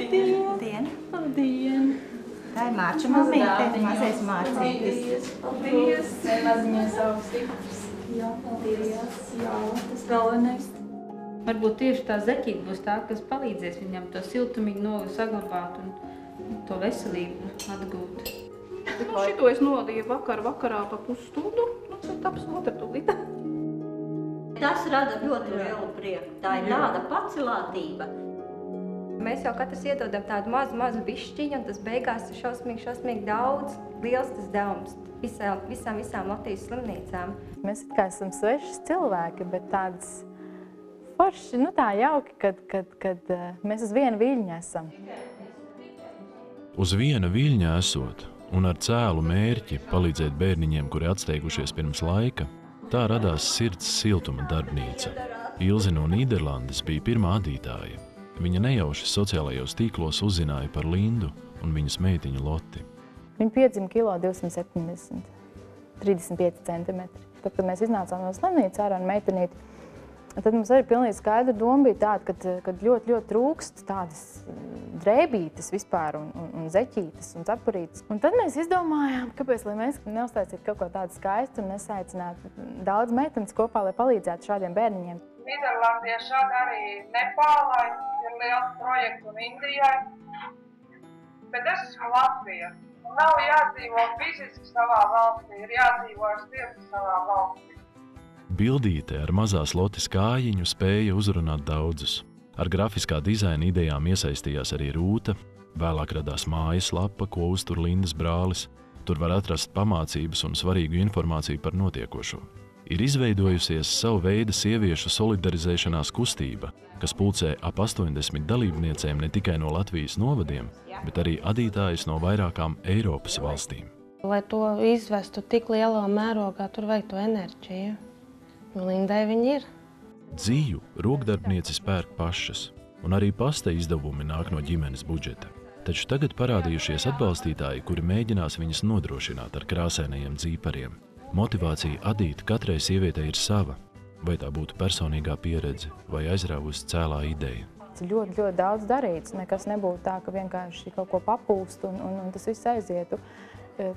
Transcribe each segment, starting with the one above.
Labdien! Labdien! Tā ir Mārča mamīte, mazais Mārcītis. Paldies! Maziņais augstīgs. Jā, paldies. Jā, tas galvenais. Varbūt tieši tā zeķīte būs tā, kas palīdzēs viņam to siltumīgi saglabāt un to veselību atgūt. Šito es nodīju vakarā pa pusstundu, tad taps otra tūlīt. Tas rada ļoti lielu prieku. Tā ir tāda pacelātība. Mēs jau katrs iedodam tādu mazu bišķiņu, un tas beigās ir šausmīgi daudz. Liels tas devums visām Latvijas slimnīcām. Mēs it kā esam svešas cilvēki, bet tādas forši, tā jauki, kad mēs uz viena viļņa esam. Uz viena viļņa esot un ar cēlu mērķi palīdzēt bērniņiem, kuri atsteigušies pirms laika, tā radās Sirds siltuma darbnīca. Ilze no Nīderlandes bija pirmā adītāja. Viņa nejauši sociālajos tīklos uzzināja par Lindu un viņas meitiņu Loti. Viņa piedzima 270 kg, 35 centimetri. Tad, kad mēs iznācām no slimnīcas ārā un meitenīti, tad mums arī pilnīgi skaidra doma bija tāda, kad ļoti trūkst tādas drēbītes vispār un zeķītes un cepurītes. Un tad mēs izdomājām, kāpēc, lai mēs neuztaisītu kaut ko tādu skaistu un nesaicinātu daudz meitenes kopā, lai palīdzētu šādiem bērniņiem. Nīderlandieši arī Nepālai ir liels projekts un Indijai, bet es esmu Latvija. Nav jādzīvo fiziski savā valstī, ir jādzīvo ar sirdi savā valstī. Bildīte ar mazās Lotes kājiņu spēja uzrunāt daudzus. Ar grafiskā dizaina idejām iesaistījās arī Rūta, vēlāk radās mājaslapa, ko uztur Lindas brālis. Tur var atrast pamācības un svarīgu informāciju par notiekošo. Ir izveidojusies savu veidu sieviešu solidarizēšanās kustība, kas pulcē ap 80 dalībniecēm ne tikai no Latvijas novadiem, bet arī adītājas no vairākām Eiropas valstīm. Lai to izvestu tik lielā mērogā, tur vajag to enerģiju. Lindai viņi ir. Dzīju rokdarbnieces pērk pašas, un arī pasta izdevumi nāk no ģimenes budžeta. Taču tagad parādījušies atbalstītāji, kuri mēģinās viņas nodrošināt ar krāsainajiem dzīpariem. Motivācija adīt katrai sievietei ir sava, vai tā būtu personīgā pieredze vai aizrāvusi cēlā ideja. Ļoti daudz darīts, nekas nebūtu tā, ka vienkārši kaut ko papūst un tas viss aizietu.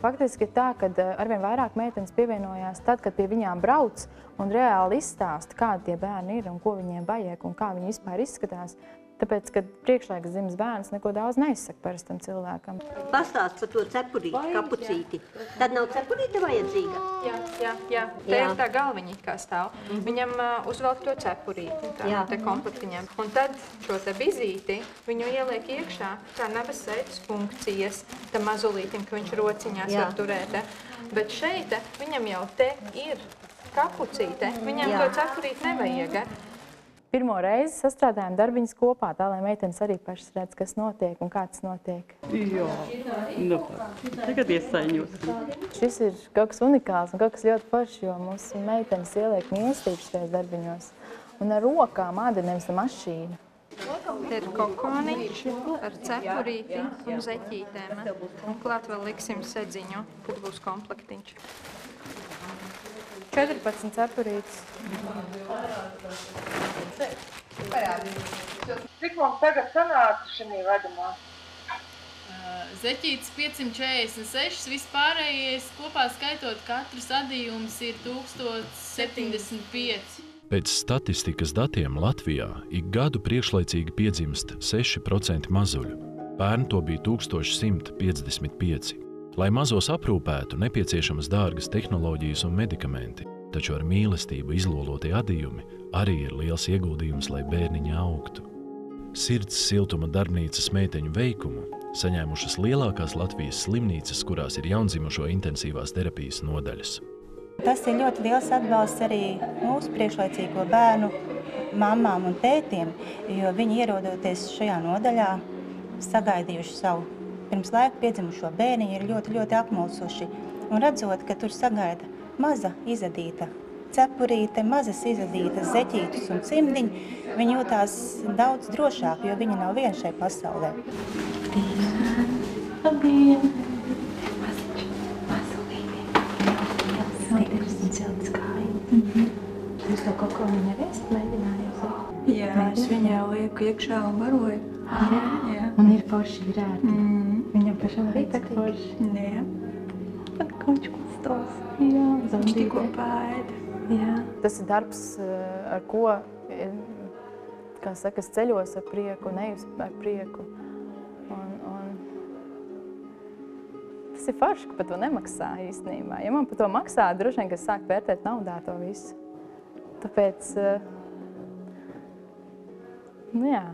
Faktiski ir tā, ka arvien vairāk meitenes pievienojās tad, kad pie viņām brauc un reāli izstāsta, kādi tie bērni ir un ko viņiem vajag un kā viņi vispār izskatās. Tāpēc, kad priekšlaikas dzimis bērns neko daudz neizsaka parastam cilvēkam. Pastāst par to cepurīti, kapucīti. Tad nav cepurīte vajadzīga? Jā. Te ir tā galviņa, kā stāv. Viņam uzvelk to cepurīti, te komplektiņam. Un tad šo te bizīti viņu ieliek iekšā, tā nabas sētas funkcijas, tā mazulītim, ka viņš rociņās var turēt. Bet šeit viņam jau te ir kapucīte, viņam to cepurīti nevajag. Pirmo reizi sastrādājām darbiņas kopā, tā lai meitenes arī pašas redz, kas notiek un kā tas notiek. Jā, tagad iesaiņos. Šis ir kaut kas unikāls un kaut kas ļoti foršs, jo mūsu meitenes ieliek mīlestības šajos darbiņos. Un ar rokām āda nevis mašīna. Te ir kokoniņš ar cepurīti un zeķītēm. Un klāt vēl liksim sedziņu, tad būs komplektiņš. 14 cepurītes. Cik mums tagad sanāca šī vedumā? Zeķītes 546, vispārējais kopā skaitot katrs adījums ir 1075. Pēc statistikas datiem Latvijā ik gadu priekšlaicīgi piedzimst 6% mazuļu. Pērn to bija 1155. Lai mazos aprūpētu, nepieciešamas dārgas tehnoloģijas un medikamenti, taču ar mīlestību izlolotie adījumi arī ir liels ieguldījums, lai bērniņi augtu. Sirds siltuma darbnīcas meiteņu veikumu saņēmušas lielākās Latvijas slimnīcas, kurās ir jaundzimušo intensīvās terapijas nodaļas. Tas ir ļoti liels atbalsts arī mūsu priekšlaicīgo bērnu mammām un tētiem, jo viņi ierodoties šajā nodaļā sagaidījuši savu pirms laika piedzimušo bērniņu, ir ļoti apmulsuši. Un redzot, ka tur sagaida maza izadīta cepurīte, mazas izadītas zeķītus un cimdiņi, viņi jūtās daudz drošāk, jo viņi nav vieni šai pasaulē. Labdien! Jūs to kaut ko viņa arī esat mēģinājusi? Jā, es viņai lieku iekšā un baroju. Jā. Un ir forši grēti. Viņam pašam arī tak forši. Jā. Pat konču kustos. Jā, Viņš tikko pēda. Jā. Tas ir darbs, ar ko, kā saka, es ceļos ar prieku un eju ar prieku. Un tas ir forši, ka par to nemaksā īstenībā. Ja man par to maksā, droši vien, ka es sāku vērtēt naudā to visu. Tāpēc, nu jā.